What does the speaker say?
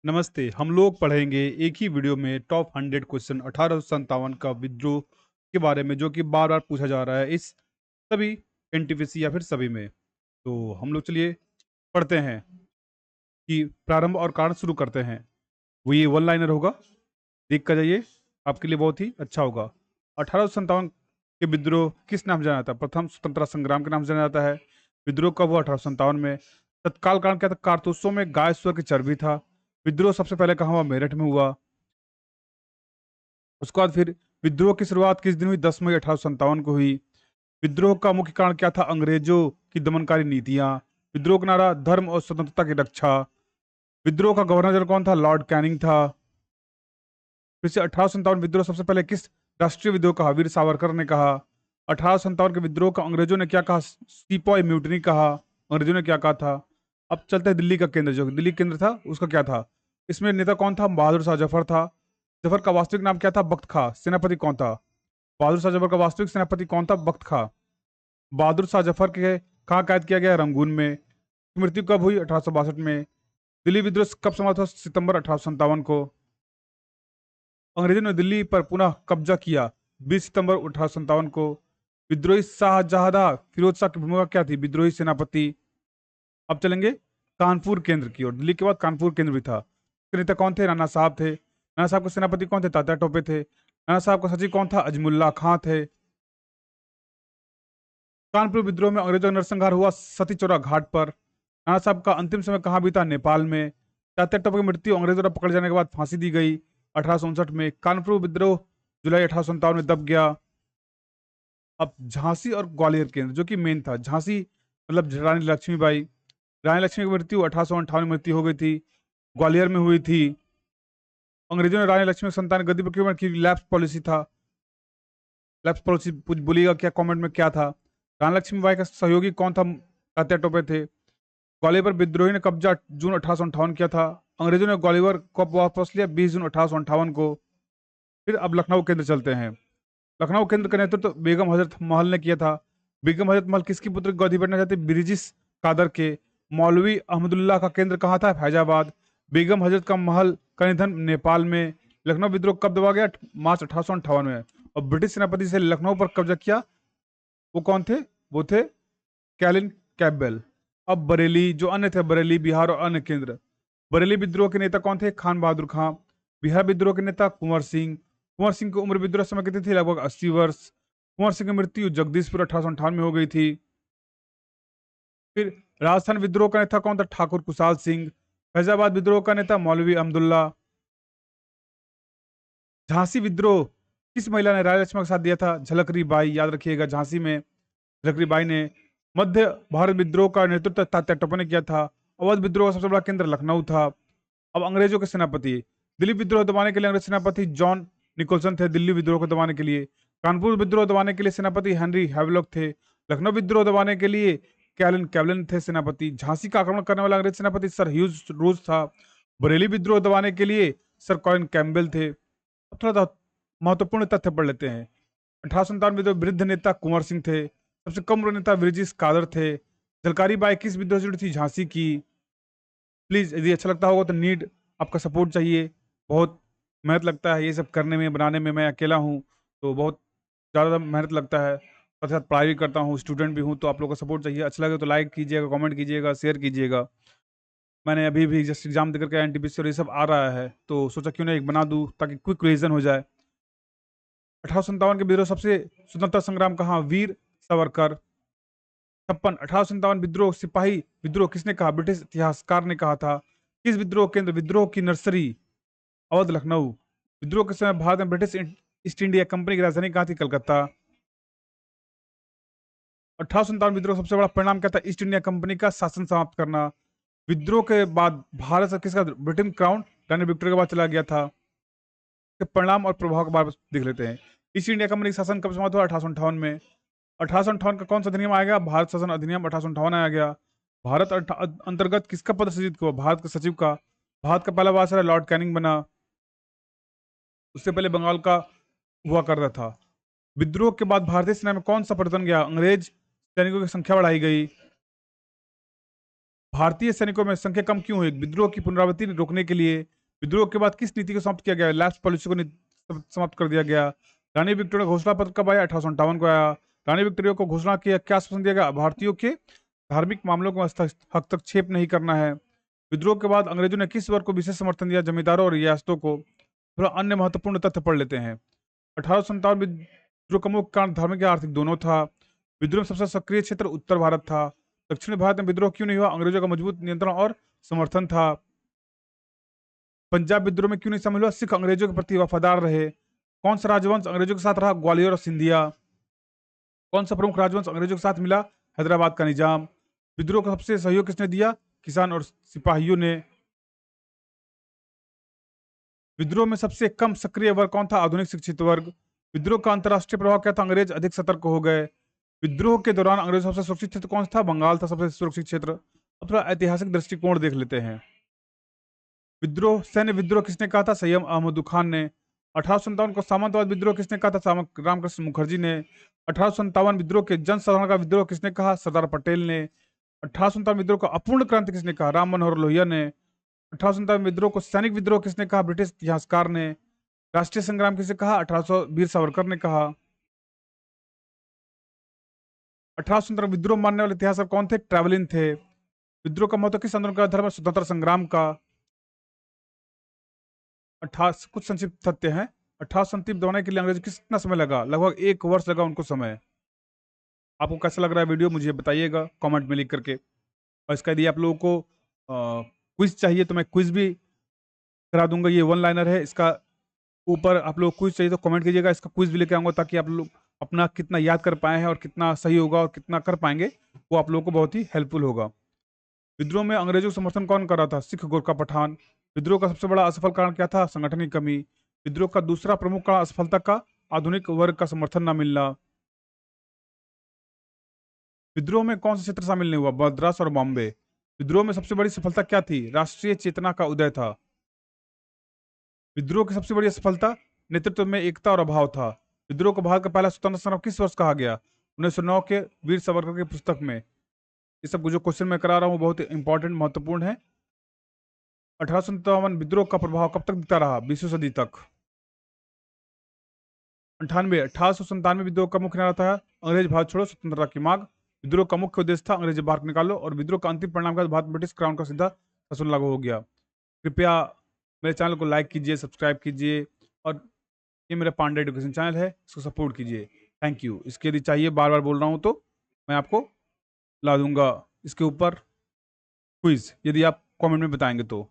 नमस्ते। हम लोग पढ़ेंगे एक ही वीडियो में टॉप 100 क्वेश्चन 1857 का विद्रोह के बारे में, जो कि बार बार पूछा जा रहा है इस सभी एनटीपीसी या फिर सभी में। तो हम लोग चलिए पढ़ते हैं कि प्रारंभ और कारण शुरू करते हैं। वो ये वन लाइनर होगा, देख कर जाइए, आपके लिए बहुत ही अच्छा होगा। 1857 के विद्रोह किस नाम से जाना जाता है? प्रथम स्वतंत्रता संग्राम के नाम से जाना जाता है। विद्रोह कब हुआ? 1857 में। तत्काल कारण क्या था? कारतूसों में गाय सुअर की चर्बी था। विद्रोह सबसे पहले कहाँ हुआ? मेरठ में हुआ। उसके बाद फिर विद्रोह की शुरुआत किस दिन हुई? 10 मई 1857 को हुई। विद्रोह का मुख्य कारण क्या था? अंग्रेजों की दमनकारी नीतियां। विद्रोह का नारा धर्म और स्वतंत्रता की रक्षा। विद्रोह का गवर्नर जनरल कौन था? लॉर्ड कैनिंग था। फिर से 1857 विद्रोह सबसे पहले किस राष्ट्रीय विद्रोह कहा? वीर सावरकर ने कहा। 1857 के विद्रोह का अंग्रेजों ने क्या कहा? सीपॉय म्यूटनी कहा। अंग्रेजों ने क्या कहा था? अब चलते हैं दिल्ली का केंद्र, जो दिल्ली केंद्र था उसका क्या था? इसमें नेता कौन था? बहादुर शाह जफर था। जफर का वास्तविक नाम क्या था? बख्त खां। सेनापति कौन था? बहादुर शाह जफर का वास्तविक सेनापति कौन था? बख्त खां। बहादुर शाह जफर के कहाँ कैद किया गया? रंगून में। मृत्यु कब हुई? 1862 में। दिल्ली विद्रोह कब समाप्त हुआ? सितंबर 1857 को। अंग्रेजों ने दिल्ली पर पुनः कब्जा किया 20 सितंबर 1857 को। विद्रोही शाहजहां फिरोज शाह की भूमिका क्या थी? विद्रोही सेनापति। अब चलेंगे कानपुर केंद्र की ओर। दिल्ली के बाद कानपुर केंद्र भी था। उसके नेता कौन थे? राणा साहब थे। राणा साहब के सेनापति कौन थे? तात्या टोपे थे। राणा साहब का सचिव कौन था? अजमुल्ला खां थे। कानपुर विद्रोह में अंग्रेजों का नरसंहार हुआ सती चौरा घाट पर। राणा साहब का अंतिम समय कहाँ बीता? नेपाल में। तात्या टोपे की मृत्यु अंग्रेजों द्वारा पकड़ जाने के बाद फांसी दी गई 1859 में। कानपुर विद्रोह जुलाई 1857 में दब गया। अब झांसी और ग्वालियर केंद्र, जो कि मेन था। झांसी मतलब रानी लक्ष्मीबाई। रानी लक्ष्मी की मृत्यु 1858 में मृत्यु हो गई थी। ग्वालियर में हुई थी। अंग्रेजों ने रानी लक्ष्मी की संतान गद्दी पर क्यों की? लैप्स पॉलिसी था। लैप्स पॉलिसी बोलिएगा क्या कमेंट में क्या था? रानी लक्ष्मीबाई का सहयोगी कौन था? तात्या टोपे थे। ग्वालियर पर विद्रोही ने कब्जा जून 1858 किया था। अंग्रेजों ने ग्वालियर को वापस लिया 20 जून 1858 को। फिर अब लखनऊ केंद्र चलते हैं। लखनऊ केंद्र का नेतृत्व बेगम हजरत महल ने किया था। बेगम हजरत महल किसकी पुत्र की गद्दी बैठना चाहते? ब्रिजिस कादर के। मौलवी अहमदुल्लाह का केंद्र कहाँ था? फैजाबाद। बेगम हजरत का महल का निधन नेपाल में। लखनऊ विद्रोह कब दबा गया? मार्च 1858 में। और ब्रिटिश सेनापति से लखनऊ पर कब्जा किया, वो कौन थे? वो थे कैलिन कैम्पबेल। अब बरेली, जो अन्य थे, बरेली बिहार और अन्य केंद्र। बरेली विद्रोह के नेता कौन थे? खान बहादुर खां। बिहार विद्रोह के नेता कुंवर सिंह। कुंवर सिंह की उम्र विद्रोह समय कितनी थी? लगभग 80 वर्ष। कुंवर सिंह की मृत्यु जगदीशपुर 1858 में हो गई थी। फिर राजस्थान विद्रोह का नेता कौन था? ठाकुर कुशाल सिंह। फैजाबाद विद्रोह का नेता मौलवी अहमदुल्ला। झांसी विद्रोह किस महिला ने राय लक्ष्मण का साथ दिया था? झलकरी बाई। याद रखिएगा, झांसी में झलकरी बाई ने। मध्य भारत विद्रोह का नेतृत्व तात्या टोपे ने किया था। अवध विद्रोह का सबसे बड़ा केंद्र लखनऊ था। अब अंग्रेजों के सेनापति। दिल्ली विद्रोह दबाने के लिए अंग्रेज सेनापति जॉन निकोलसन थे। दिल्ली विद्रोह को दबाने के लिए। कानपुर विद्रोह दबाने के लिए सेनापति हेनरी हैवलॉक थे। लखनऊ विद्रोह दबाने के लिए कैलन कैवलन थे सेनापति। झांसी का आक्रमण करने वाला अंग्रेज सेनापति सर ह्यूज रोज था। बरेली विद्रोह दबाने के लिए सर कॉलिन कैम्पबेल थे। अब थोड़ा महत्वपूर्ण तथ्य पढ़ लेते हैं। 1857 विद्रोह वृद्ध नेता कुंवर सिंह थे। सबसे कम उम्र नेता ब्रिजिस कादर थे। झलकारी बाई किस विद्रोह से जुड़ी थी? झांसी की। प्लीज यदि अच्छा लगता होगा तो नीड आपका सपोर्ट चाहिए। बहुत मेहनत लगता है ये सब करने में, बनाने में। मैं अकेला हूँ तो बहुत ज़्यादा मेहनत लगता है। साथ साथ पढ़ाई भी करता हूँ, स्टूडेंट भी हूँ, तो आप लोगों का सपोर्ट चाहिए। अच्छा लगे तो लाइक कीजिएगा, कमेंट कीजिएगा, शेयर कीजिएगा। मैंने अभी भी जस्ट एग्जाम देकर के एनटीपीसी और ये सब आ रहा है, तो सोचा क्यों ना एक बना दूँ ताकि क्विक रिवीजन हो जाए। 1857 के विद्रोह सबसे स्वतंत्रता संग्राम कहाँ? वीर सावरकर। 1857 विद्रोह सिपाही विद्रोह किसने कहा? ब्रिटिश इतिहासकार ने कहा था। किस विद्रोह केंद्र? विद्रोह की नर्सरी अवध लखनऊ। विद्रोह के समय भारत में ब्रिटिश ईस्ट इंडिया कंपनी की राजधानी कहाँ थी? कलकत्ता। 1857 विद्रोह सबसे बड़ा परिणाम क्या था? ईस्ट इंडिया कंपनी का शासन समाप्त करना। विद्रोह के बाद भारत से किसका ब्रिटेन क्राउन रानी विक्टोरिया के बाद चला गया था? के परिणाम और प्रभाव के बारे में देख लेते हैं। ईस्ट इंडिया कंपनी का शासन कब समाप्त हुआ? 1858 में। 1858 का कौन सा अधिनियम आएगा? भारत शासन अधिनियम 1858 आया गया। भारत अंतर्गत किसका पद सृजित हुआ? भारत के सचिव का। भारत का पहला वायसराय लॉर्ड कैनिंग बना। उससे पहले बंगाल का हुआ करता था। विद्रोह के बाद भारतीय सेना में कौन सा परिवर्तन गया? अंग्रेज सैनिकों की संख्या बढ़ाई गई। भारतीय सैनिकों में संख्या कम क्यों हुई? विद्रोह की पुनरावृत्ति रोकने के लिए विद्रोह के बाद किस नीति को समाप्त किया गया? लैप्स पॉलिसी को समाप्त कर दिया गया। रानी विक्टोरिया घोषणा पत्र कब आया? 1857 को आया। रानी विक्टोरिया को घोषणा किया क्या आश्वासन दिया गया? भारतीयों के धार्मिक मामलों को हस्तक्षेप नहीं करना है। विद्रोह के बाद अंग्रेजों ने किस वर्ग को विशेष समर्थन दिया? जमींदारों और रियासतों को। थोड़ा अन्य महत्वपूर्ण तथ्य पढ़ लेते हैं। 1857 विद्रोह का मुख्य कारण धार्मिक या आर्थिक दोनों था। विद्रोह में सबसे सक्रिय क्षेत्र उत्तर भारत था। दक्षिण भारत में विद्रोह क्यों नहीं हुआ? अंग्रेजों का मजबूत नियंत्रण और समर्थन था। पंजाब विद्रोह में क्यों नहीं शामिल हुआ? सिख अंग्रेजों के प्रति वफादार रहे। कौन सा राजवंश अंग्रेजों के साथ रहा? ग्वालियर और सिंधिया। कौन सा प्रमुख राजवंश अंग्रेजों के साथ मिला? हैदराबाद का निजाम। विद्रोह का सबसे सहयोग किसने दिया? किसान और सिपाहियों ने। विद्रोह में सबसे कम सक्रिय वर्ग कौन था? आधुनिक शिक्षित वर्ग। विद्रोह का अंतर्राष्ट्रीय प्रभाव क्या था? अंग्रेज अधिक सतर्क हो गए। विद्रोह के दौरान अंग्रेज सबसे सुरक्षित क्षेत्र कौन सा था? बंगाल था सबसे सुरक्षित क्षेत्र। अब थोड़ा ऐतिहासिक दृष्टिकोण देख लेते हैं। विद्रोह सैन्य विद्रोह किसने कहा था? सैयद अहमद खान ने। 1857 को सामंतवाद विद्रोह किसने कहा था? रामकृष्ण मुखर्जी ने। 1857 विद्रोह के जन साधारण का विद्रोह किसने कहा? सरदार पटेल ने। 1857 विद्रोह को अपूर्ण क्रांति किसने कहा? राम मनोहर लोहिया ने। 1857 विद्रोह को सैनिक विद्रोह किसने कहा? ब्रिटिश इतिहासकार ने। राष्ट्रीय संग्राम किसे कहा? 1800 वीर सावरकर ने कहा। 1817 विद्रोह मानने वाले इतिहासकार कौन थे? ट्रैवलिन थे। विद्रोह का महत्व किस आंदोलन का धर्म? स्वतंत्र संग्राम का। 18 कुछ संक्षिप्त तथ्य हैं। 1837 दबाने के लिए अंग्रेज कितना समय लगा? लगभग 1 वर्ष लगा उनको समय। आपको कैसा लग रहा है वीडियो मुझे बताइएगा कमेंट में लिख करके। और इसका यदि आप लोगों को क्विज चाहिए तो मैं क्विज भी करा दूंगा। ये वन लाइनर है, इसका ऊपर आप लोग क्विज चाहिए तो कमेंट कीजिएगा, इसका क्विज भी लेके आऊंगा ताकि आप लोग अपना कितना याद कर पाए हैं और कितना सही होगा और कितना कर पाएंगे वो आप लोगों को बहुत ही हेल्पफुल होगा। विद्रोह में अंग्रेजों का समर्थन कौन कर रहा था? सिख, गोरखा, पठान। विद्रोह का सबसे बड़ा असफल कारण क्या था? संगठन की कमी। विद्रोह का दूसरा प्रमुख कारण असफलता का आधुनिक वर्ग का समर्थन न मिलना। विद्रोह में कौन सा क्षेत्र शामिल नहीं हुआ? मद्रास और बॉम्बे। विद्रोह में सबसे बड़ी सफलता क्या थी? राष्ट्रीय चेतना का उदय था। विद्रोह की सबसे बड़ी सफलता नेतृत्व में एकता और अभाव था। विद्रोह को भारत का पहला स्वतंत्र संग्राम किस वर्ष कहा गया? 1909 के वीर सावरकर की पुस्तक में। ये सब जो क्वेश्चन मैं करा रहा हूँ बहुत इंपॉर्टेंट महत्वपूर्ण है। 1857 विद्रोह का प्रभाव कब तक दिखता रहा? 20वीं सदी तक। 1897 विद्रोह का मुख्य नारा था अंग्रेज भारत छोड़ो स्वतंत्रता की मांग। विद्रोह का मुख्य उद्देश्य था अंग्रेज बाहर निकालो और विद्रोह का अंतिम परिणाम का भारत ब्रिटिश क्राउन का सीधा शासन लागू हो गया। कृपया मेरे चैनल को लाइक कीजिए, सब्सक्राइब कीजिए और ये मेरा पांडे एजुकेशन चैनल है, इसको सपोर्ट कीजिए। Thank you. इसके यदि चाहिए, बार बार बोल रहा हूँ तो मैं आपको ला दूंगा इसके ऊपर क्विज, यदि आप कमेंट में बताएंगे तो।